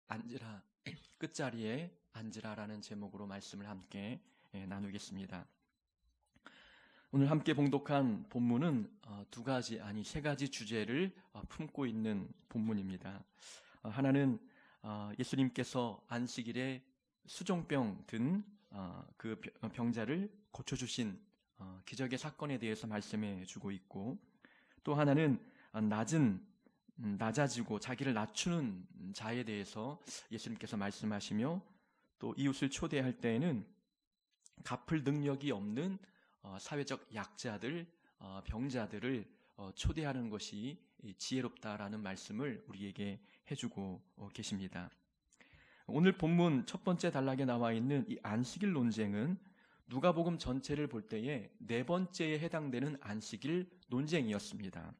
앉으라, 끝자리에 앉으라라는 제목으로 말씀을 함께 나누겠습니다. 오늘 함께 봉독한 본문은 세 가지 주제를 품고 있는 본문입니다. 하나는 예수님께서 안식일에 수종병 든 그 병자를 고쳐주신 기적의 사건에 대해서 말씀해 주고 있고, 또 하나는 낮아지고 자기를 낮추는 자에 대해서 예수님께서 말씀하시며, 또 이웃을 초대할 때에는 갚을 능력이 없는 사회적 약자들, 병자들을 초대하는 것이 지혜롭다라는 말씀을 우리에게 해주고 계십니다. 오늘 본문 첫 번째 단락에 나와 있는 이 안식일 논쟁은 누가복음 전체를 볼 때에 네 번째에 해당되는 안식일 논쟁이었습니다.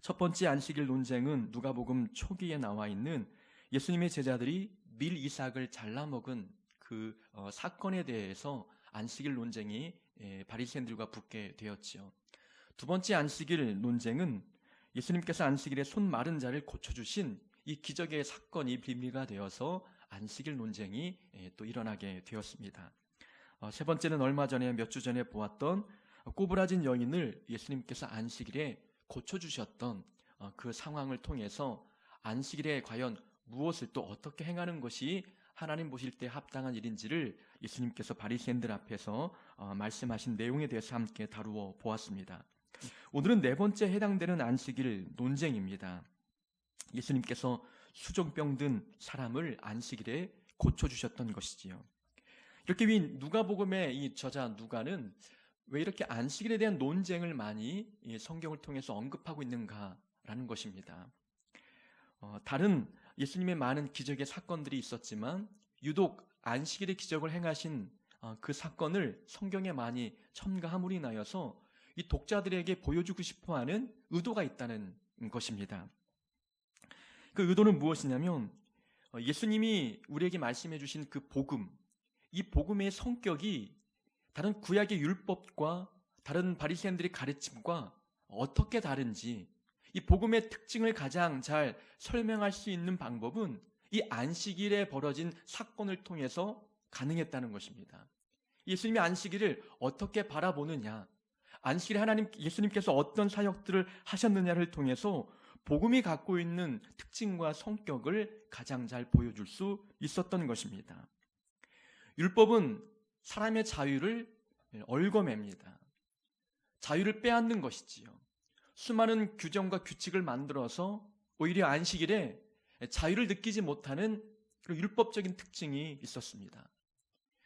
첫 번째 안식일 논쟁은 누가복음 초기에 나와 있는 예수님의 제자들이 밀 이삭을 잘라먹은 그 사건에 대해서 안식일 논쟁이 바리새인들과 붙게 되었지요. 두 번째 안식일 논쟁은 예수님께서 안식일에 손 마른 자를 고쳐주신 이 기적의 사건이 빌미가 되어서 안식일 논쟁이 또 일어나게 되었습니다. 세 번째는 얼마 전에 몇 주 전에 보았던 꼬부라진 여인을 예수님께서 안식일에 고쳐주셨던 그 상황을 통해서 안식일에 과연 무엇을 또 어떻게 행하는 것이 하나님 보실 때 합당한 일인지를 예수님께서 바리새인들 앞에서 말씀하신 내용에 대해서 함께 다루어 보았습니다. 오늘은 네 번째 해당되는 안식일 논쟁입니다. 예수님께서 수종병 든 사람을 안식일에 고쳐주셨던 것이지요. 이렇게 누가복음의 이 저자 누가는 왜 이렇게 안식일에 대한 논쟁을 많이 성경을 통해서 언급하고 있는가라는 것입니다. 다른 예수님의 많은 기적의 사건들이 있었지만 유독 안식일의 기적을 행하신 그 사건을 성경에 많이 첨가함으로 인하여서 이 독자들에게 보여주고 싶어하는 의도가 있다는 것입니다. 그 의도는 무엇이냐면 예수님이 우리에게 말씀해 주신 그 복음, 이 복음의 성격이 다른 구약의 율법과 다른 바리새인들의 가르침과 어떻게 다른지, 이 복음의 특징을 가장 잘 설명할 수 있는 방법은 이 안식일에 벌어진 사건을 통해서 가능했다는 것입니다. 예수님이 안식일을 어떻게 바라보느냐, 안식일에 예수님께서 어떤 사역들을 하셨느냐를 통해서 복음이 갖고 있는 특징과 성격을 가장 잘 보여줄 수 있었던 것입니다. 율법은 사람의 자유를 얽어맵니다. 자유를 빼앗는 것이지요. 수많은 규정과 규칙을 만들어서 오히려 안식일에 자유를 느끼지 못하는 그런 율법적인 특징이 있었습니다.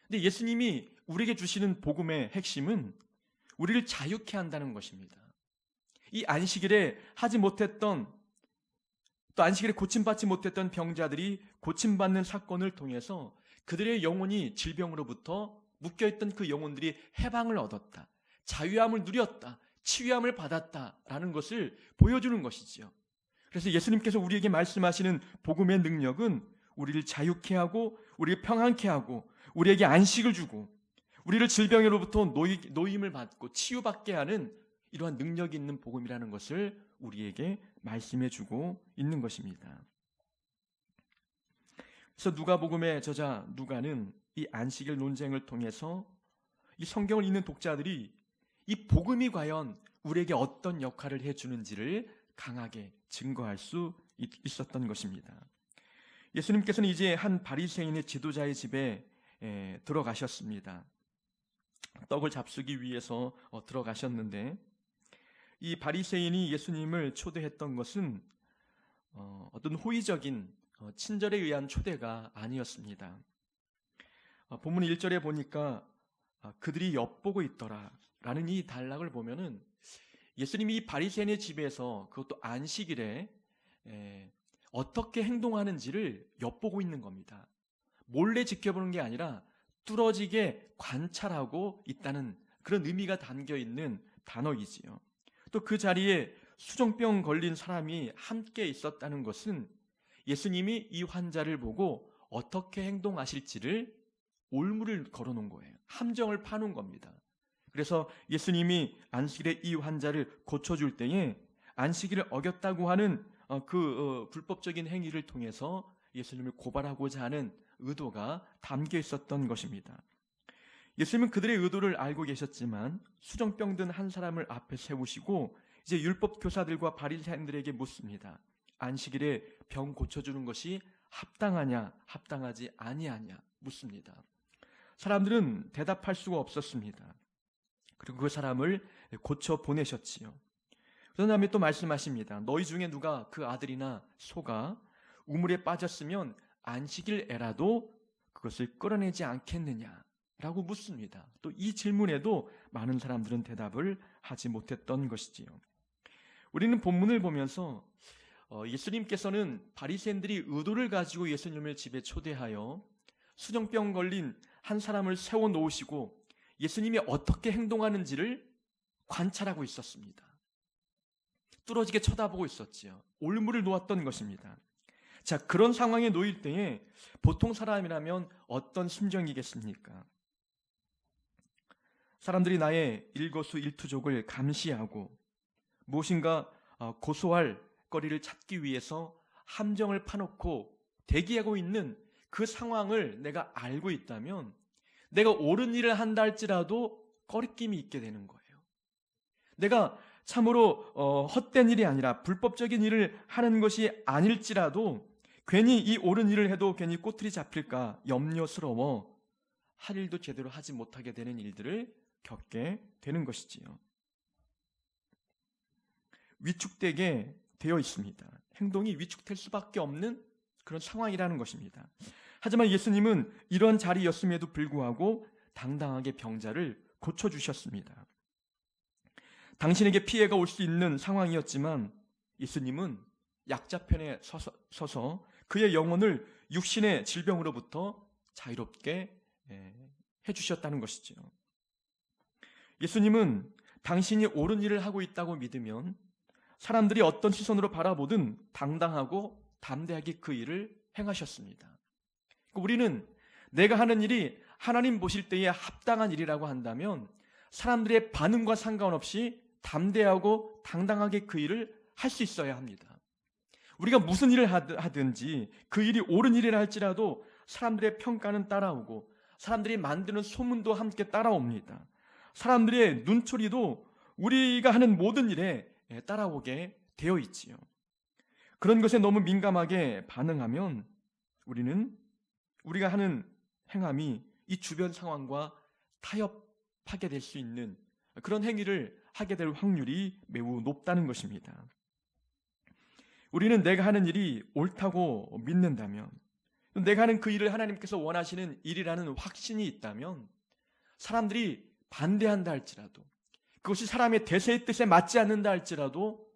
근데 예수님이 우리에게 주시는 복음의 핵심은 우리를 자유케 한다는 것입니다. 이 안식일에 하지 못했던, 또 안식일에 고침받지 못했던 병자들이 고침받는 사건을 통해서 그들의 영혼이 질병으로부터 묶여있던 그 영혼들이 해방을 얻었다, 자유함을 누렸다, 치유함을 받았다라는 것을 보여주는 것이지요. 그래서 예수님께서 우리에게 말씀하시는 복음의 능력은 우리를 자유케 하고 우리를 평안케 하고 우리에게 안식을 주고 우리를 질병으로부터 노임을 받고 치유받게 하는 이러한 능력이 있는 복음이라는 것을 우리에게 말씀해 주고 있는 것입니다. 그래서 누가복음의 저자 누가는 이 안식일 논쟁을 통해서 이 성경을 읽는 독자들이 이 복음이 과연 우리에게 어떤 역할을 해주는지를 강하게 증거할 수 있었던 것입니다. 예수님께서는 이제 한 바리새인의 지도자의 집에 들어가셨습니다. 떡을 잡수기 위해서 들어가셨는데, 이 바리새인이 예수님을 초대했던 것은 어떤 호의적인 친절에 의한 초대가 아니었습니다. 본문 1절에 보니까 그들이 엿보고 있더라 라는 이 단락을 보면은 예수님이 이 바리새인의 집에서, 그것도 안식일에 어떻게 행동하는지를 엿보고 있는 겁니다. 몰래 지켜보는 게 아니라 뚫어지게 관찰하고 있다는 그런 의미가 담겨있는 단어이지요. 또 그 자리에 수종병 걸린 사람이 함께 있었다는 것은 예수님이 이 환자를 보고 어떻게 행동하실지를 올무를 걸어놓은 거예요. 함정을 파놓은 겁니다. 그래서 예수님이 안식일에 이 환자를 고쳐줄 때에 안식일을 어겼다고 하는 불법적인 행위를 통해서 예수님을 고발하고자 하는 의도가 담겨 있었던 것입니다. 예수님은 그들의 의도를 알고 계셨지만 수정병 든 한 사람을 앞에 세우시고 이제 율법 교사들과 바리새인들에게 묻습니다. 안식일에 병 고쳐주는 것이 합당하냐, 합당하지 아니하냐 묻습니다. 사람들은 대답할 수가 없었습니다. 그리고 그 사람을 고쳐 보내셨지요. 그런 다음에 또 말씀하십니다. 너희 중에 누가 그 아들이나 소가 우물에 빠졌으면 안식일에라도 그것을 끌어내지 않겠느냐 라고 묻습니다. 또 이 질문에도 많은 사람들은 대답을 하지 못했던 것이지요. 우리는 본문을 보면서 예수님께서는 바리새인들이 의도를 가지고 예수님을 집에 초대하여 수정병 걸린 한 사람을 세워놓으시고 예수님이 어떻게 행동하는지를 관찰하고 있었습니다. 뚫어지게 쳐다보고 있었지요. 올무를 놓았던 것입니다. 자, 그런 상황에 놓일 때에 보통 사람이라면 어떤 심정이겠습니까? 사람들이 나의 일거수일투족을 감시하고 무엇인가 고소할 거리를 찾기 위해서 함정을 파놓고 대기하고 있는 그 상황을 내가 알고 있다면 내가 옳은 일을 한다 할지라도 꺼리낌이 있게 되는 거예요. 내가 참으로 헛된 일이 아니라 불법적인 일을 하는 것이 아닐지라도 괜히 이 옳은 일을 해도 괜히 꼬투리 잡힐까 염려스러워 할 일도 제대로 하지 못하게 되는 일들을 겪게 되는 것이지요. 위축되게 되어 있습니다. 행동이 위축될 수밖에 없는 그런 상황이라는 것입니다. 하지만 예수님은 이런 자리였음에도 불구하고 당당하게 병자를 고쳐주셨습니다. 당신에게 피해가 올 수 있는 상황이었지만 예수님은 약자편에 서서 그의 영혼을 육신의 질병으로부터 자유롭게 해주셨다는 것이죠. 예수님은 당신이 옳은 일을 하고 있다고 믿으면 사람들이 어떤 시선으로 바라보든 당당하고 담대하게 그 일을 행하셨습니다. 우리는 내가 하는 일이 하나님 보실 때에 합당한 일이라고 한다면 사람들의 반응과 상관없이 담대하고 당당하게 그 일을 할 수 있어야 합니다. 우리가 무슨 일을 하든지 그 일이 옳은 일이라 할지라도 사람들의 평가는 따라오고 사람들이 만드는 소문도 함께 따라옵니다. 사람들의 눈초리도 우리가 하는 모든 일에 따라오게 되어 있지요. 그런 것에 너무 민감하게 반응하면 우리가 하는 행함이 이 주변 상황과 타협하게 될 수 있는 그런 행위를 하게 될 확률이 매우 높다는 것입니다. 우리는 내가 하는 일이 옳다고 믿는다면, 내가 하는 그 일을 하나님께서 원하시는 일이라는 확신이 있다면 사람들이 반대한다 할지라도, 그것이 사람의 대세의 뜻에 맞지 않는다 할지라도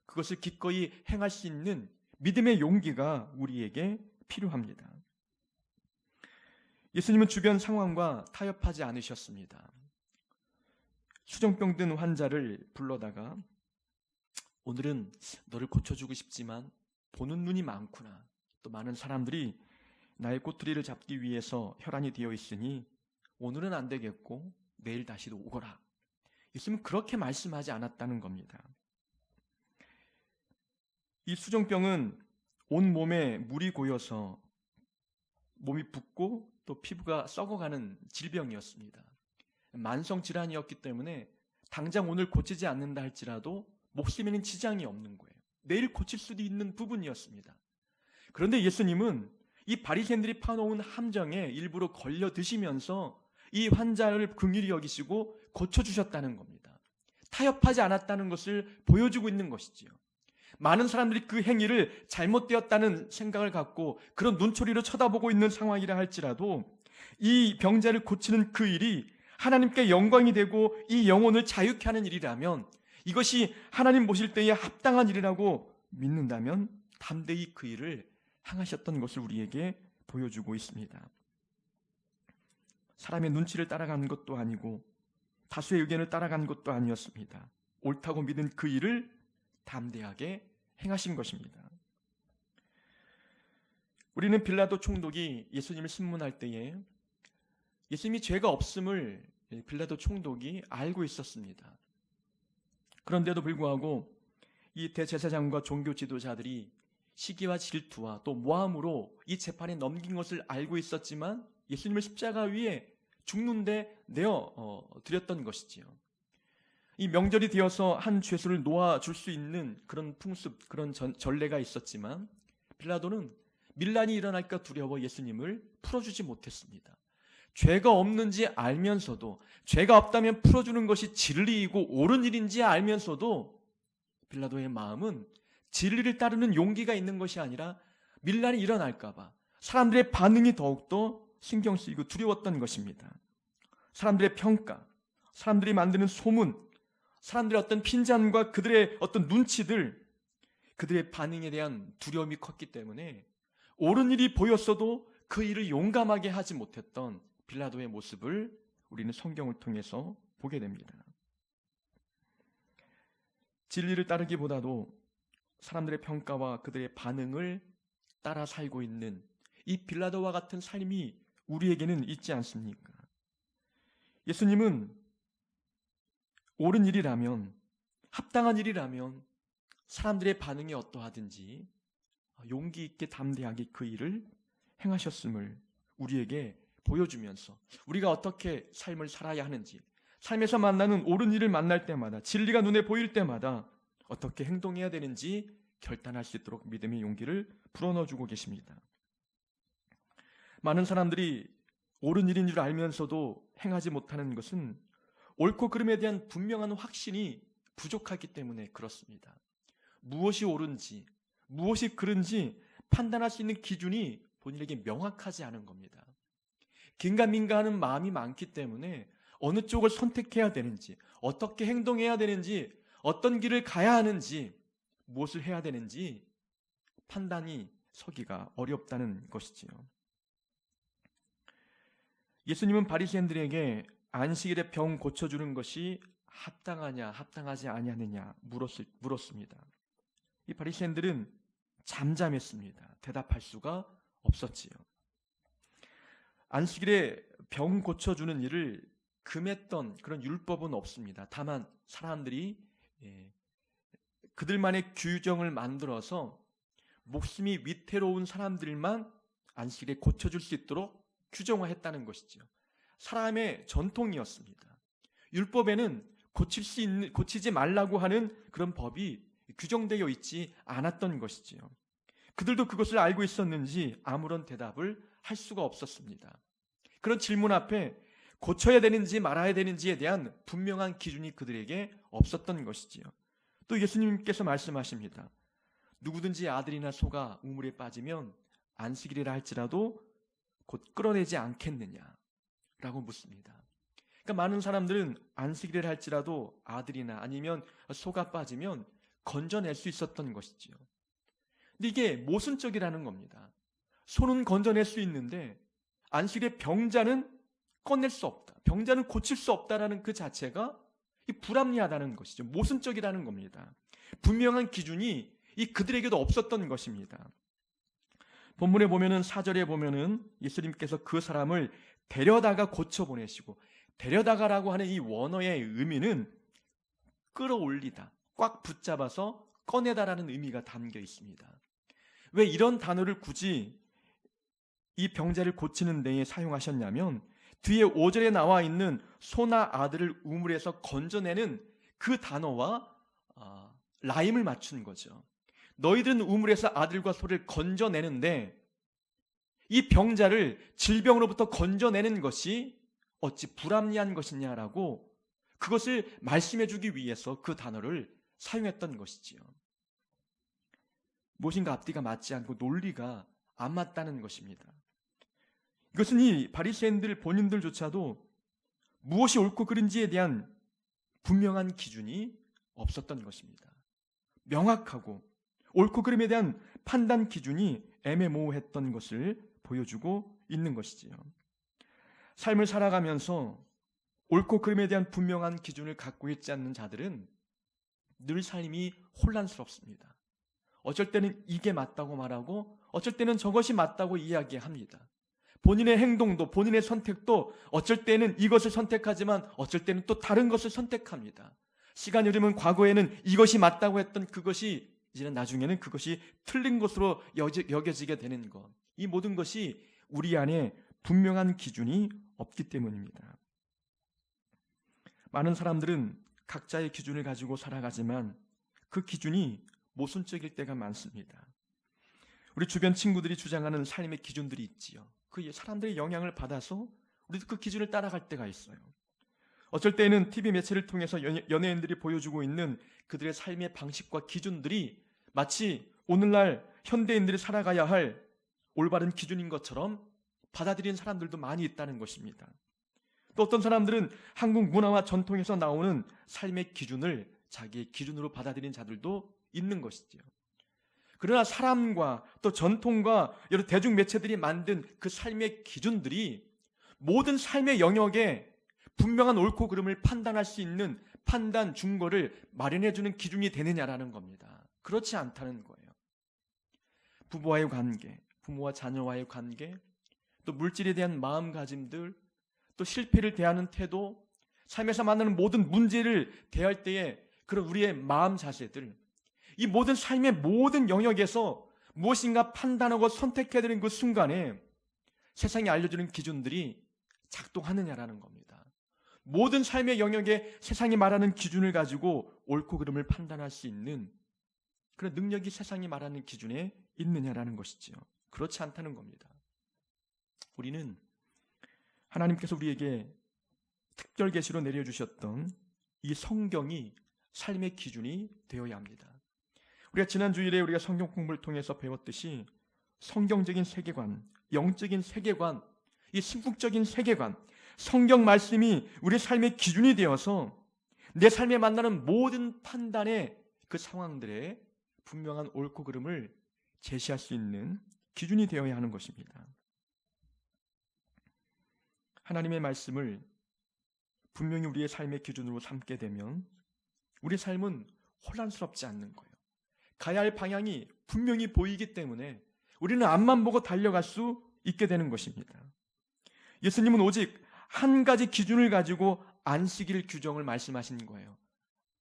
그것을 기꺼이 행할 수 있는 믿음의 용기가 우리에게 필요합니다. 예수님은 주변 상황과 타협하지 않으셨습니다. 수정병 든 환자를 불러다가 오늘은 너를 고쳐주고 싶지만 보는 눈이 많구나. 또 많은 사람들이 나의 꼬투리를 잡기 위해서 혈안이 되어 있으니 오늘은 안 되겠고 내일 다시 오거라. 예수님은 그렇게 말씀하지 않았다는 겁니다. 이 수정병은 온 몸에 물이 고여서 몸이 붓고 또 피부가 썩어가는 질병이었습니다. 만성 질환이었기 때문에 당장 오늘 고치지 않는다 할지라도 목숨에는 지장이 없는 거예요. 내일 고칠 수도 있는 부분이었습니다. 그런데 예수님은 이 바리새인들이 파놓은 함정에 일부러 걸려 드시면서 이 환자를 긍휼히 여기시고 고쳐주셨다는 겁니다. 타협하지 않았다는 것을 보여주고 있는 것이지요. 많은 사람들이 그 행위를 잘못되었다는 생각을 갖고 그런 눈초리로 쳐다보고 있는 상황이라 할지라도 이 병자를 고치는 그 일이 하나님께 영광이 되고 이 영혼을 자유케 하는 일이라면, 이것이 하나님 보실 때에 합당한 일이라고 믿는다면 담대히 그 일을 행하셨던 것을 우리에게 보여주고 있습니다. 사람의 눈치를 따라가는 것도 아니고 다수의 의견을 따라간 것도 아니었습니다. 옳다고 믿은 그 일을 담대하게 행하신 것입니다. 우리는 빌라도 총독이 예수님을 신문할 때에 예수님이 죄가 없음을 빌라도 총독이 알고 있었습니다. 그런데도 불구하고 이 대제사장과 종교 지도자들이 시기와 질투와 또 모함으로 이 재판에 넘긴 것을 알고 있었지만 예수님을 십자가 위에 죽는데 내어 드렸던 것이지요. 이 명절이 되어서 한 죄수를 놓아줄 수 있는 그런 풍습, 그런 전례가 있었지만 빌라도는 밀란이 일어날까 두려워 예수님을 풀어주지 못했습니다. 죄가 없는지 알면서도, 죄가 없다면 풀어주는 것이 진리이고 옳은 일인지 알면서도 빌라도의 마음은 진리를 따르는 용기가 있는 것이 아니라 밀란이 일어날까 봐 사람들의 반응이 더욱더 신경 쓰이고 두려웠던 것입니다. 사람들의 평가, 사람들이 만드는 소문, 사람들의 어떤 핀잔과 그들의 어떤 눈치들, 그들의 반응에 대한 두려움이 컸기 때문에 옳은 일이 보였어도 그 일을 용감하게 하지 못했던 빌라도의 모습을 우리는 성경을 통해서 보게 됩니다. 진리를 따르기보다도 사람들의 평가와 그들의 반응을 따라 살고 있는 이 빌라도와 같은 삶이 우리에게는 있지 않습니까? 예수님은 옳은 일이라면, 합당한 일이라면 사람들의 반응이 어떠하든지 용기 있게 담대하게 그 일을 행하셨음을 우리에게 보여주면서 우리가 어떻게 삶을 살아야 하는지, 삶에서 만나는 옳은 일을 만날 때마다, 진리가 눈에 보일 때마다 어떻게 행동해야 되는지 결단할 수 있도록 믿음의 용기를 불어넣어주고 계십니다. 많은 사람들이 옳은 일인 줄 알면서도 행하지 못하는 것은 옳고 그름에 대한 분명한 확신이 부족하기 때문에 그렇습니다. 무엇이 옳은지, 무엇이 그른지 판단할 수 있는 기준이 본인에게 명확하지 않은 겁니다. 긴가민가하는 마음이 많기 때문에 어느 쪽을 선택해야 되는지, 어떻게 행동해야 되는지, 어떤 길을 가야 하는지, 무엇을 해야 되는지 판단이 서기가 어렵다는 것이지요. 예수님은 바리새인들에게 안식일에 병 고쳐주는 것이 합당하냐 합당하지 아니하느냐 물었습니다. 이 바리새인들은 잠잠했습니다. 대답할 수가 없었지요. 안식일에 병 고쳐주는 일을 금했던 그런 율법은 없습니다. 다만 사람들이 그들만의 규정을 만들어서 목숨이 위태로운 사람들만 안식일에 고쳐줄 수 있도록 규정화했다는 것이죠. 사람의 전통이었습니다. 율법에는 고치지 말라고 하는 그런 법이 규정되어 있지 않았던 것이지요. 그들도 그것을 알고 있었는지 아무런 대답을 할 수가 없었습니다. 그런 질문 앞에 고쳐야 되는지 말아야 되는지에 대한 분명한 기준이 그들에게 없었던 것이지요. 또 예수님께서 말씀하십니다. 누구든지 아들이나 소가 우물에 빠지면 안식일이라 할지라도 곧 끌어내지 않겠느냐라고 묻습니다. 그러니까 많은 사람들은 안식일이라 할지라도 아들이나 아니면 소가 빠지면 건져낼 수 있었던 것이지요. 근데 이게 모순적이라는 겁니다. 소는 건져낼 수 있는데 안식일의 병자는 꺼낼 수 없다. 병자는 고칠 수 없다라는 그 자체가 불합리하다는 것이죠. 모순적이라는 겁니다. 분명한 기준이 그들에게도 없었던 것입니다. 본문에 보면은 4절에 보면은 예수님께서 그 사람을 데려다가 고쳐보내시고, 데려다가라고 하는 이 원어의 의미는 끌어올리다, 꽉 붙잡아서 꺼내다라는 의미가 담겨 있습니다. 왜 이런 단어를 굳이 이 병자를 고치는 데에 사용하셨냐면 뒤에 5절에 나와 있는 소나 아들을 우물에서 건져내는 그 단어와 라임을 맞춘 거죠. 너희들은 우물에서 아들과 소를 건져내는데 이 병자를 질병으로부터 건져내는 것이 어찌 불합리한 것이냐라고 그것을 말씀해 주기 위해서 그 단어를 사용했던 것이지요. 무엇인가 앞뒤가 맞지 않고 논리가 안 맞다는 것입니다. 이것은 이 바리새인들 본인들조차도 무엇이 옳고 그른지에 대한 분명한 기준이 없었던 것입니다. 명확하고 옳고 그름에 대한 판단 기준이 애매모호했던 것을 보여주고 있는 것이지요. 삶을 살아가면서 옳고 그름에 대한 분명한 기준을 갖고 있지 않는 자들은 늘 삶이 혼란스럽습니다. 어쩔 때는 이게 맞다고 말하고 어쩔 때는 저것이 맞다고 이야기합니다. 본인의 행동도 본인의 선택도 어쩔 때는 이것을 선택하지만 어쩔 때는 또 다른 것을 선택합니다. 시간이 흐르면 과거에는 이것이 맞다고 했던 그것이 이제는 나중에는 그것이 틀린 것으로 여겨지게 되는 것. 이 모든 것이 우리 안에 분명한 기준이 없기 때문입니다. 많은 사람들은 각자의 기준을 가지고 살아가지만 그 기준이 모순적일 때가 많습니다. 우리 주변 친구들이 주장하는 삶의 기준들이 있지요. 그 사람들의 영향을 받아서 우리도 그 기준을 따라갈 때가 있어요. 어쩔 때는 TV 매체를 통해서 연예인들이 보여주고 있는 그들의 삶의 방식과 기준들이 마치 오늘날 현대인들이 살아가야 할 올바른 기준인 것처럼 받아들이는 사람들도 많이 있다는 것입니다. 또 어떤 사람들은 한국 문화와 전통에서 나오는 삶의 기준을 자기의 기준으로 받아들이는 자들도 있는 것이죠. 그러나 사람과 또 전통과 여러 대중매체들이 만든 그 삶의 기준들이 모든 삶의 영역에 분명한 옳고 그름을 판단할 수 있는 판단 준거를 마련해주는 기준이 되느냐라는 겁니다. 그렇지 않다는 거예요. 부부와의 관계, 부모와 자녀와의 관계, 또 물질에 대한 마음가짐들, 또 실패를 대하는 태도, 삶에서 만나는 모든 문제를 대할 때의 그런 우리의 마음 자세들, 이 모든 삶의 모든 영역에서 무엇인가 판단하고 선택해야 되는 그 순간에 세상이 알려주는 기준들이 작동하느냐라는 겁니다. 모든 삶의 영역에 세상이 말하는 기준을 가지고 옳고 그름을 판단할 수 있는 그런 능력이 세상이 말하는 기준에 있느냐라는 것이지요. 그렇지 않다는 겁니다. 우리는 하나님께서 우리에게 특별 계시로 내려주셨던 이 성경이 삶의 기준이 되어야 합니다. 우리가 지난 주일에 우리가 성경 공부를 통해서 배웠듯이 성경적인 세계관, 영적인 세계관, 이 신국적인 세계관, 성경 말씀이 우리 삶의 기준이 되어서 내 삶에 만나는 모든 판단의 그 상황들에 분명한 옳고 그름을 제시할 수 있는 기준이 되어야 하는 것입니다. 하나님의 말씀을 분명히 우리의 삶의 기준으로 삼게 되면 우리 삶은 혼란스럽지 않는 거예요. 가야 할 방향이 분명히 보이기 때문에 우리는 앞만 보고 달려갈 수 있게 되는 것입니다. 예수님은 오직 한 가지 기준을 가지고 안식일 규정을 말씀하신 거예요.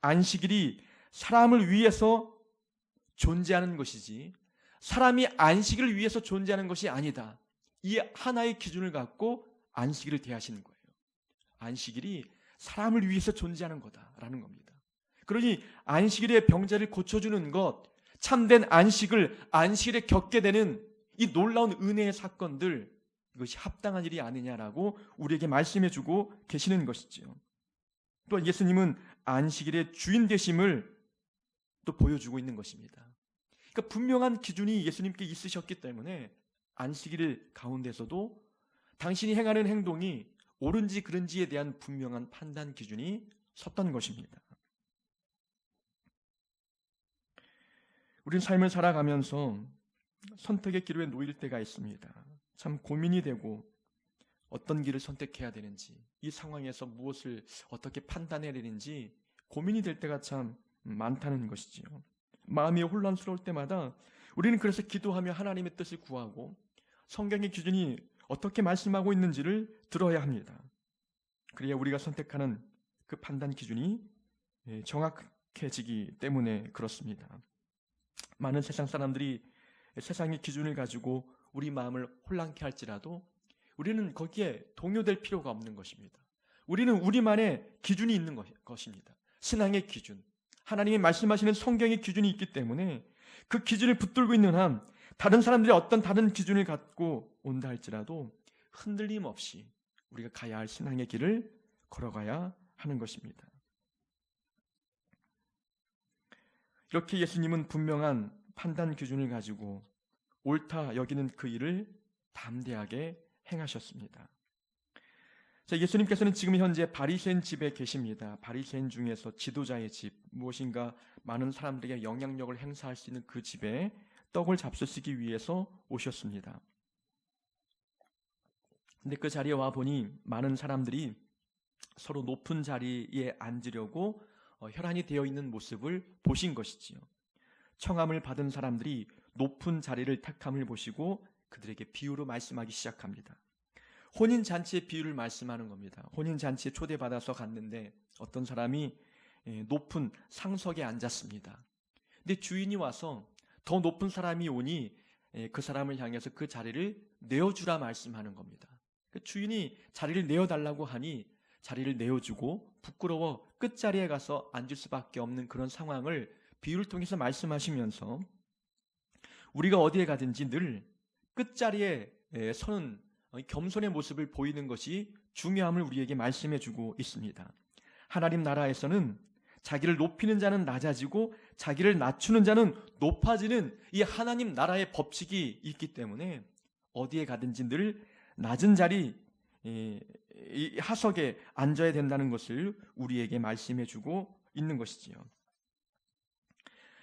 안식일이 사람을 위해서 존재하는 것이지 사람이 안식일을 위해서 존재하는 것이 아니다. 이 하나의 기준을 갖고 안식일을 대하시는 거예요. 안식일이 사람을 위해서 존재하는 거다라는 겁니다. 그러니 안식일의 병자를 고쳐주는 것, 참된 안식일에 겪게 되는 이 놀라운 은혜의 사건들, 이것이 합당한 일이 아니냐라고 우리에게 말씀해주고 계시는 것이지요. 또 예수님은 안식일의 주인 되심을 또 보여주고 있는 것입니다. 그러니까 분명한 기준이 예수님께 있으셨기 때문에 안식일 가운데서도 당신이 행하는 행동이 옳은지 그른지에 대한 분명한 판단 기준이 섰던 것입니다. 우린 삶을 살아가면서 선택의 기로에 놓일 때가 있습니다. 참 고민이 되고 어떤 길을 선택해야 되는지, 이 상황에서 무엇을 어떻게 판단해야 되는지 고민이 될 때가 참 많다는 것이지요. 마음이 혼란스러울 때마다 우리는 그래서 기도하며 하나님의 뜻을 구하고 성경의 기준이 어떻게 말씀하고 있는지를 들어야 합니다. 그래야 우리가 선택하는 그 판단 기준이 정확해지기 때문에 그렇습니다. 많은 세상 사람들이 세상의 기준을 가지고 우리 마음을 혼란케 할지라도 우리는 거기에 동요될 필요가 없는 것입니다. 우리는 우리만의 기준이 있는 것입니다. 신앙의 기준, 하나님이 말씀하시는 성경의 기준이 있기 때문에 그 기준을 붙들고 있는 한 다른 사람들이 어떤 다른 기준을 갖고 온다 할지라도 흔들림 없이 우리가 가야 할 신앙의 길을 걸어가야 하는 것입니다. 이렇게 예수님은 분명한 판단 기준을 가지고 옳다 여기는 그 일을 담대하게 행하셨습니다. 자, 예수님께서는 지금 현재 바리새인 집에 계십니다. 바리새인 중에서 지도자의 집, 무엇인가 많은 사람들에게 영향력을 행사할 수 있는 그 집에 떡을 잡수시기 위해서 오셨습니다. 근데 그 자리에 와 보니 많은 사람들이 서로 높은 자리에 앉으려고 혈안이 되어 있는 모습을 보신 것이지요. 청함을 받은 사람들이 높은 자리를 택함을 보시고 그들에게 비유로 말씀하기 시작합니다. 혼인잔치의 비유를 말씀하는 겁니다. 혼인잔치에 초대받아서 갔는데 어떤 사람이 높은 상석에 앉았습니다. 근데 주인이 와서 더 높은 사람이 오니 그 사람을 향해서 그 자리를 내어주라 말씀하는 겁니다. 그 주인이 자리를 내어달라고 하니 자리를 내어주고 부끄러워 끝자리에 가서 앉을 수밖에 없는 그런 상황을 비유를 통해서 말씀하시면서 우리가 어디에 가든지 늘 끝자리에 서는 겸손의 모습을 보이는 것이 중요함을 우리에게 말씀해 주고 있습니다. 하나님 나라에서는 자기를 높이는 자는 낮아지고 자기를 낮추는 자는 높아지는 이 하나님 나라의 법칙이 있기 때문에 어디에 가든지 늘 낮은 자리, 이 하석에 앉아야 된다는 것을 우리에게 말씀해 주고 있는 것이지요.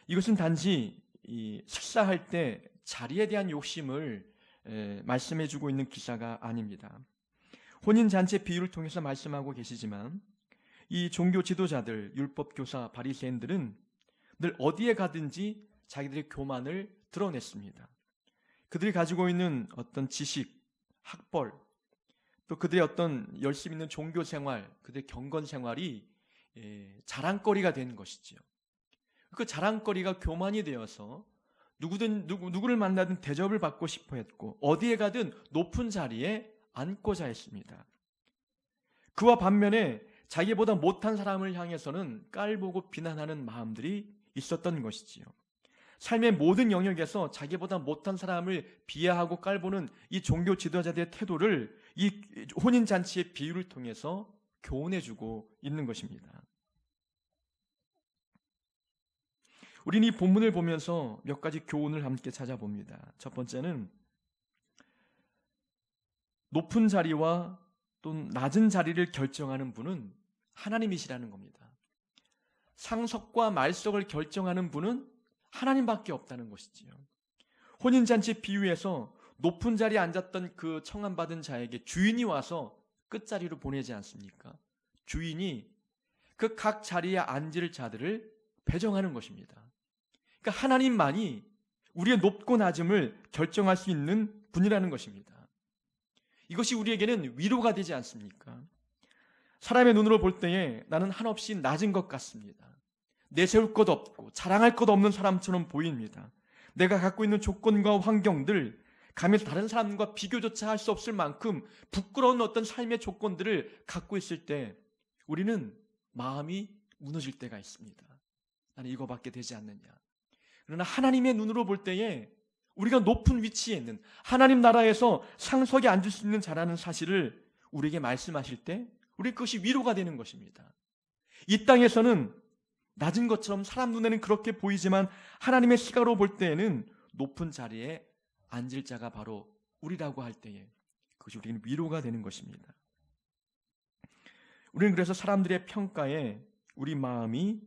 이것은 단지 식사할 때 자리에 대한 욕심을 말씀해 주고 있는 기사가 아닙니다. 혼인잔치 비유를 통해서 말씀하고 계시지만 이 종교 지도자들, 율법교사, 바리새인들은 늘 어디에 가든지 자기들의 교만을 드러냈습니다. 그들이 가지고 있는 어떤 지식, 학벌, 또 그들의 어떤 열심히 있는 종교 생활, 그들의 경건 생활이 자랑거리가 된 것이지요. 그 자랑거리가 교만이 되어서 누구를 만나든 대접을 받고 싶어 했고 어디에 가든 높은 자리에 앉고자 했습니다. 그와 반면에 자기보다 못한 사람을 향해서는 깔보고 비난하는 마음들이 있었던 것이지요. 삶의 모든 영역에서 자기보다 못한 사람을 비하하고 깔보는 이 종교 지도자들의 태도를 이 혼인잔치의 비유를 통해서 교훈해주고 있는 것입니다. 우리는 이 본문을 보면서 몇 가지 교훈을 함께 찾아봅니다. 첫 번째는 높은 자리와 또 낮은 자리를 결정하는 분은 하나님이시라는 겁니다. 상석과 말석을 결정하는 분은 하나님밖에 없다는 것이지요. 혼인잔치 비유에서 높은 자리에 앉았던 그 청함받은 자에게 주인이 와서 끝자리로 보내지 않습니까? 주인이 그 각 자리에 앉을 자들을 배정하는 것입니다. 그러니까 하나님만이 우리의 높고 낮음을 결정할 수 있는 분이라는 것입니다. 이것이 우리에게는 위로가 되지 않습니까? 사람의 눈으로 볼 때에 나는 한없이 낮은 것 같습니다. 내세울 것 없고 자랑할 것 없는 사람처럼 보입니다. 내가 갖고 있는 조건과 환경들, 감히 다른 사람과 비교조차 할 수 없을 만큼 부끄러운 어떤 삶의 조건들을 갖고 있을 때 우리는 마음이 무너질 때가 있습니다. 나는 이거밖에 되지 않느냐. 그러나 하나님의 눈으로 볼 때에 우리가 높은 위치에 있는 하나님 나라에서 상석에 앉을 수 있는 자라는 사실을 우리에게 말씀하실 때 우리 그것이 위로가 되는 것입니다. 이 땅에서는 낮은 것처럼 사람 눈에는 그렇게 보이지만 하나님의 시각으로 볼 때에는 높은 자리에 앉을 자가 바로 우리라고 할 때에 그것이 우리에게는 위로가 되는 것입니다. 우리는 그래서 사람들의 평가에 우리 마음이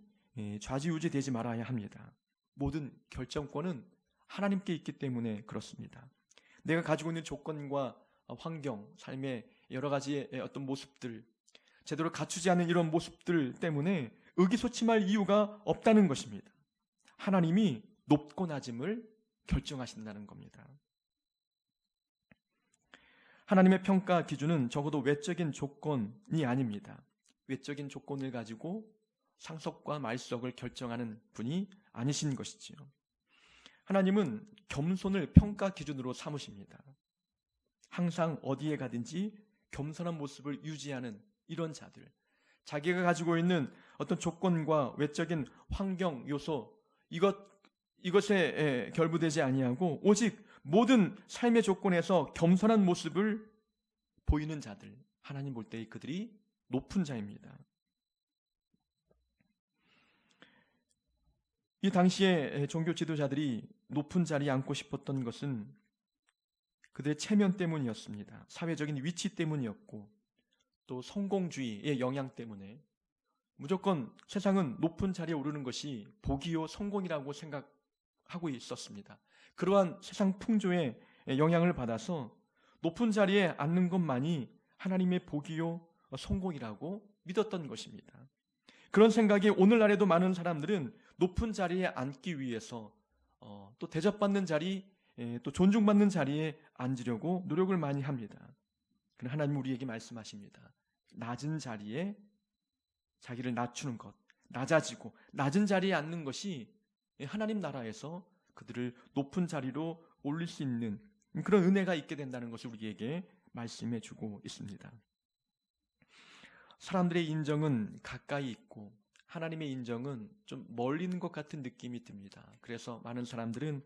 좌지우지 되지 말아야 합니다. 모든 결정권은 하나님께 있기 때문에 그렇습니다. 내가 가지고 있는 조건과 환경, 삶의 여러 가지의 어떤 모습들, 제대로 갖추지 않은 이런 모습들 때문에 의기소침할 이유가 없다는 것입니다. 하나님이 높고 낮음을 결정하신다는 겁니다. 하나님의 평가 기준은 적어도 외적인 조건이 아닙니다. 외적인 조건을 가지고 상석과 말석을 결정하는 분이 아니신 것이지요. 하나님은 겸손을 평가 기준으로 삼으십니다. 항상 어디에 가든지 겸손한 모습을 유지하는 이런 자들, 자기가 가지고 있는 어떤 조건과 외적인 환경 요소 이것에 결부되지 아니하고 오직 모든 삶의 조건에서 겸손한 모습을 보이는 자들, 하나님 볼 때 그들이 높은 자입니다. 이 당시에 종교 지도자들이 높은 자리에 앉고 싶었던 것은 그들의 체면 때문이었습니다. 사회적인 위치 때문이었고 또 성공주의의 영향 때문에 무조건 세상은 높은 자리에 오르는 것이 복이요 성공이라고 생각하고 있었습니다. 그러한 세상 풍조의 영향을 받아서 높은 자리에 앉는 것만이 하나님의 복이요 성공이라고 믿었던 것입니다. 그런 생각이 오늘날에도 많은 사람들은 높은 자리에 앉기 위해서 또 대접받는 자리, 또 존중받는 자리에 앉으려고 노력을 많이 합니다. 그러나 하나님 우리에게 말씀하십니다. 낮은 자리에 자기를 낮추는 것, 낮아지고 낮은 자리에 앉는 것이 하나님 나라에서 그들을 높은 자리로 올릴 수 있는 그런 은혜가 있게 된다는 것을 우리에게 말씀해 주고 있습니다. 사람들의 인정은 가까이 있고 하나님의 인정은 좀 멀리 있는 것 같은 느낌이 듭니다. 그래서 많은 사람들은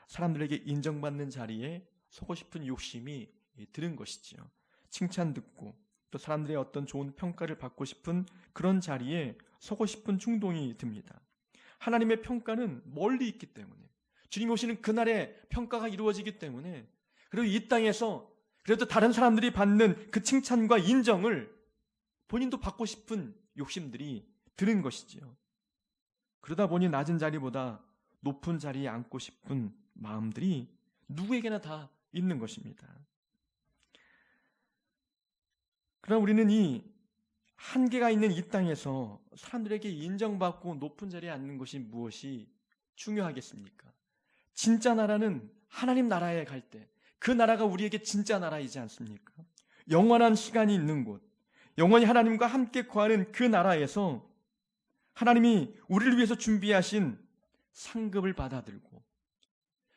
사람들에게 인정받는 자리에 서고 싶은 욕심이 드는 것이지요. 칭찬 듣고 또 사람들의 어떤 좋은 평가를 받고 싶은 그런 자리에 서고 싶은 충동이 듭니다. 하나님의 평가는 멀리 있기 때문에, 주님 오시는 그날에 평가가 이루어지기 때문에, 그리고 이 땅에서 그래도 다른 사람들이 받는 그 칭찬과 인정을 본인도 받고 싶은 욕심들이 드는 것이지요. 그러다 보니 낮은 자리보다 높은 자리에 앉고 싶은 마음들이 누구에게나 다 있는 것입니다. 그러나 우리는 이 한계가 있는 이 땅에서 사람들에게 인정받고 높은 자리에 앉는 것이 무엇이 중요하겠습니까? 진짜 나라는 하나님 나라에 갈 때 그 나라가 우리에게 진짜 나라이지 않습니까? 영원한 시간이 있는 곳, 영원히 하나님과 함께 거하는 그 나라에서 하나님이 우리를 위해서 준비하신 상급을 받아들고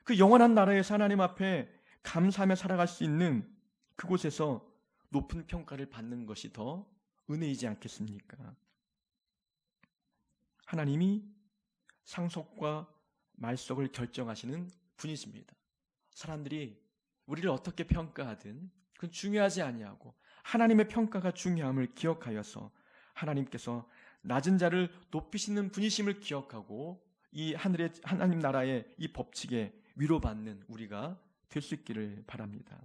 그 영원한 나라에서 하나님 앞에 감사하며 살아갈 수 있는 그곳에서 높은 평가를 받는 것이 더 은혜이지 않겠습니까? 하나님이 상속과 말속을 결정하시는 분이십니다. 사람들이 우리를 어떻게 평가하든 그건 중요하지 아니하고 하나님의 평가가 중요함을 기억하여서 하나님께서 낮은 자를 높이시는 분이심을 기억하고 이 하늘의 하나님 나라의 이 법칙에 위로받는 우리가 될 수 있기를 바랍니다.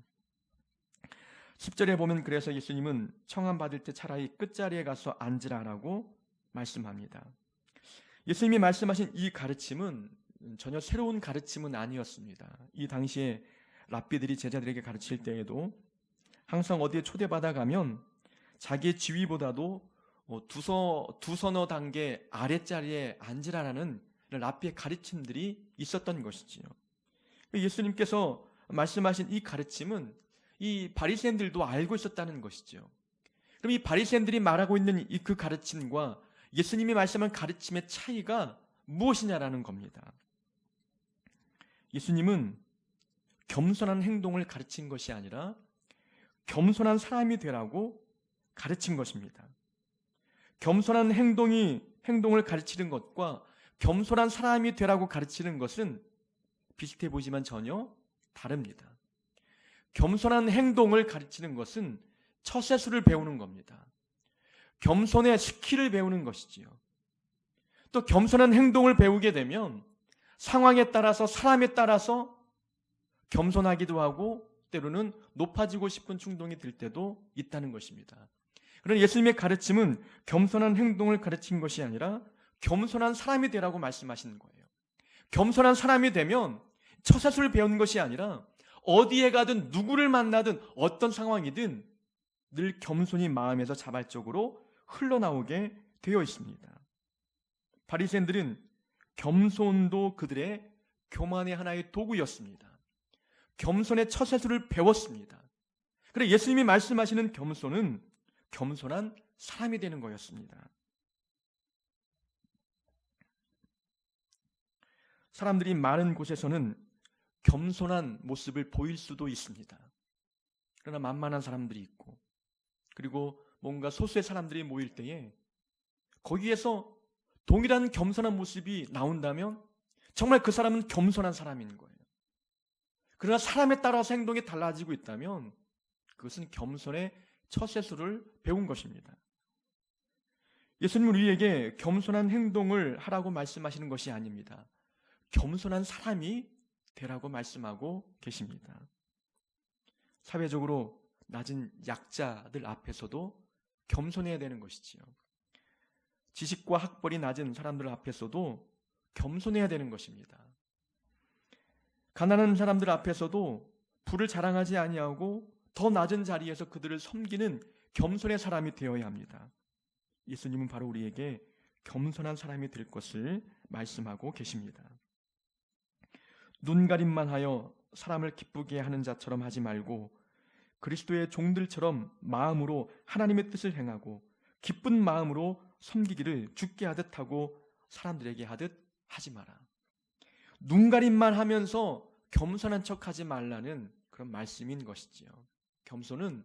10절에 보면 그래서 예수님은 청함받을 때 차라리 끝자리에 가서 앉으라라고 말씀합니다. 예수님이 말씀하신 이 가르침은 전혀 새로운 가르침은 아니었습니다. 이 당시에 랍비들이 제자들에게 가르칠 때에도 항상 어디에 초대받아 가면 자기의 지위보다도 두서너 단계 아랫자리에 앉으라라는 랍비의 가르침들이 있었던 것이지요. 예수님께서 말씀하신 이 가르침은 이 바리새인들도 알고 있었다는 것이죠. 그럼 이 바리새인들이 말하고 있는 그 가르침과 예수님이 말씀한 가르침의 차이가 무엇이냐라는 겁니다. 예수님은 겸손한 행동을 가르친 것이 아니라 겸손한 사람이 되라고 가르친 것입니다. 겸손한 행동을 가르치는 것과 겸손한 사람이 되라고 가르치는 것은 비슷해 보이지만 전혀 다릅니다. 겸손한 행동을 가르치는 것은 처세술을 배우는 겁니다. 겸손의 스킬을 배우는 것이지요. 또 겸손한 행동을 배우게 되면 상황에 따라서 사람에 따라서 겸손하기도 하고 때로는 높아지고 싶은 충동이 들 때도 있다는 것입니다. 그러나 예수님의 가르침은 겸손한 행동을 가르친 것이 아니라 겸손한 사람이 되라고 말씀하시는 거예요. 겸손한 사람이 되면 처세술을 배우는 것이 아니라 어디에 가든 누구를 만나든 어떤 상황이든 늘 겸손히 마음에서 자발적으로 흘러나오게 되어 있습니다. 바리새인들은 겸손도 그들의 교만의 하나의 도구였습니다. 겸손의 처세술을 배웠습니다. 그래서 예수님이 말씀하시는 겸손은 겸손한 사람이 되는 거였습니다. 사람들이 많은 곳에서는 겸손한 모습을 보일 수도 있습니다. 그러나 만만한 사람들이 있고 그리고 뭔가 소수의 사람들이 모일 때에 거기에서 동일한 겸손한 모습이 나온다면 정말 그 사람은 겸손한 사람인 거예요. 그러나 사람에 따라서 행동이 달라지고 있다면 그것은 겸손의 처세술을 배운 것입니다. 예수님은 우리에게 겸손한 행동을 하라고 말씀하시는 것이 아닙니다. 겸손한 사람이 되라고 말씀하고 계십니다. 사회적으로 낮은 약자들 앞에서도 겸손해야 되는 것이지요. 지식과 학벌이 낮은 사람들 앞에서도 겸손해야 되는 것입니다. 가난한 사람들 앞에서도 부를 자랑하지 아니하고 더 낮은 자리에서 그들을 섬기는 겸손의 사람이 되어야 합니다. 예수님은 바로 우리에게 겸손한 사람이 될 것을 말씀하고 계십니다. 눈가림만 하여 사람을 기쁘게 하는 자처럼 하지 말고 그리스도의 종들처럼 마음으로 하나님의 뜻을 행하고 기쁜 마음으로 섬기기를 주께 하듯 하고 사람들에게 하듯 하지 마라. 눈가림만 하면서 겸손한 척하지 말라는 그런 말씀인 것이지요. 겸손은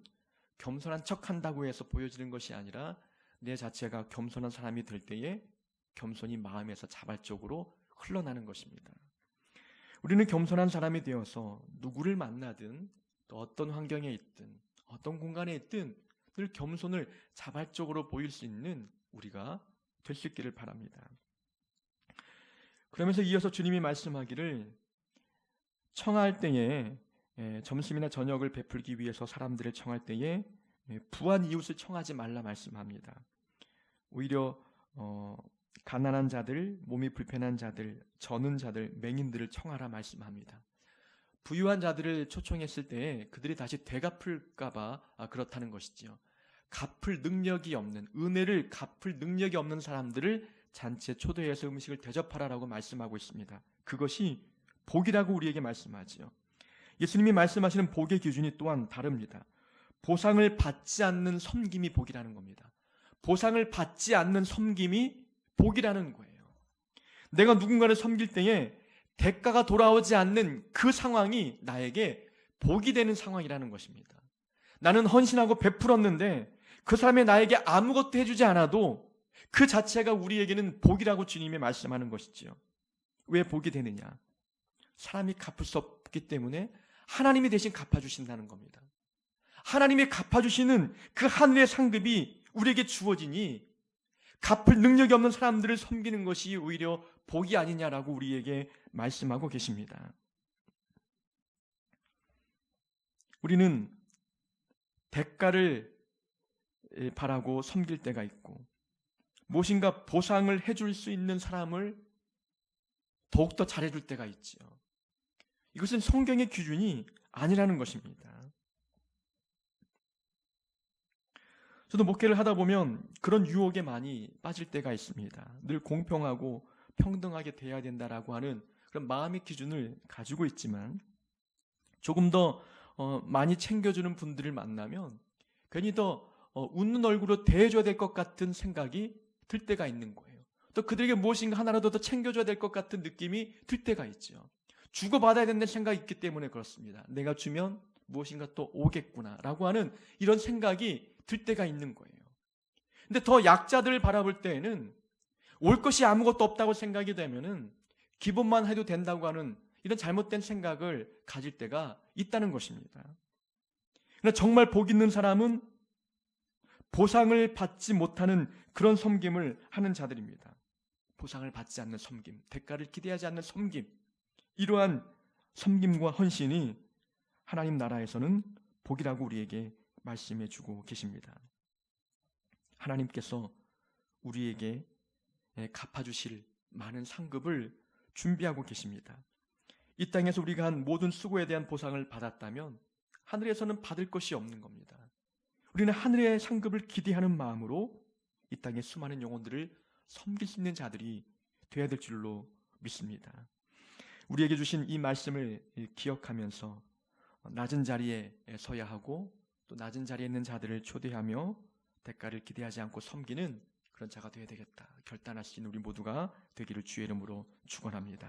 겸손한 척한다고 해서 보여지는 것이 아니라 내 자체가 겸손한 사람이 될 때에 겸손이 마음에서 자발적으로 흘러나는 것입니다. 우리는 겸손한 사람이 되어서 누구를 만나든 또 어떤 환경에 있든 어떤 공간에 있든 늘 겸손을 자발적으로 보일 수 있는 우리가 될 수 있기를 바랍니다. 그러면서 이어서 주님이 말씀하기를 청할 때에 점심이나 저녁을 베풀기 위해서 사람들을 청할 때에 부한 이웃을 청하지 말라 말씀합니다. 오히려 가난한 자들, 몸이 불편한 자들, 저는 자들, 맹인들을 청하라 말씀합니다. 부유한 자들을 초청했을 때 그들이 다시 되갚을까 봐 그렇다는 것이지요. 갚을 능력이 없는, 은혜를 갚을 능력이 없는 사람들을 잔치에 초대해서 음식을 대접하라라고 말씀하고 있습니다. 그것이 복이라고 우리에게 말씀하지요. 예수님이 말씀하시는 복의 기준이 또한 다릅니다. 보상을 받지 않는 섬김이 복이라는 겁니다. 보상을 받지 않는 섬김이 복이라는 거예요. 내가 누군가를 섬길 때에 대가가 돌아오지 않는 그 상황이 나에게 복이 되는 상황이라는 것입니다. 나는 헌신하고 베풀었는데 그 사람이 나에게 아무것도 해주지 않아도 그 자체가 우리에게는 복이라고 주님이 말씀하는 것이지요. 왜 복이 되느냐? 사람이 갚을 수 없기 때문에 하나님이 대신 갚아주신다는 겁니다. 하나님이 갚아주시는 그 하늘의 상급이 우리에게 주어지니 갚을 능력이 없는 사람들을 섬기는 것이 오히려 복이 아니냐라고 우리에게 말씀하고 계십니다. 우리는 대가를 바라고 섬길 때가 있고 무엇인가 보상을 해줄 수 있는 사람을 더욱더 잘해줄 때가 있지요. 이것은 성경의 기준이 아니라는 것입니다. 저도 목회를 하다 보면 그런 유혹에 많이 빠질 때가 있습니다. 늘 공평하고 평등하게 돼야 된다라고 하는 그런 마음의 기준을 가지고 있지만 조금 더 많이 챙겨주는 분들을 만나면 괜히 더 웃는 얼굴로 대해줘야 될 것 같은 생각이 들 때가 있는 거예요. 또 그들에게 무엇인가 하나라도 더 챙겨줘야 될 것 같은 느낌이 들 때가 있죠. 주고받아야 된다는 생각이 있기 때문에 그렇습니다. 내가 주면 무엇인가 또 오겠구나라고 하는 이런 생각이 들 때가 있는 거예요. 근데 더 약자들을 바라볼 때에는 올 것이 아무것도 없다고 생각이 되면은 기본만 해도 된다고 하는 이런 잘못된 생각을 가질 때가 있다는 것입니다. 그러나 정말 복 있는 사람은 보상을 받지 못하는 그런 섬김을 하는 자들입니다. 보상을 받지 않는 섬김, 대가를 기대하지 않는 섬김, 이러한 섬김과 헌신이 하나님 나라에서는 복이라고 우리에게 말씀해 주고 계십니다. 하나님께서 우리에게 갚아주실 많은 상급을 준비하고 계십니다. 이 땅에서 우리가 한 모든 수고에 대한 보상을 받았다면 하늘에서는 받을 것이 없는 겁니다. 우리는 하늘의 상급을 기대하는 마음으로 이 땅의 수많은 영혼들을 섬길 수 있는 자들이 되어야 될 줄로 믿습니다. 우리에게 주신 이 말씀을 기억하면서 낮은 자리에 서야 하고 또 낮은 자리에 있는 자들을 초대하며 대가를 기대하지 않고 섬기는 그런 자가 되어야 되겠다 결단할 수 있는 우리 모두가 되기를 주의 이름으로 축원합니다.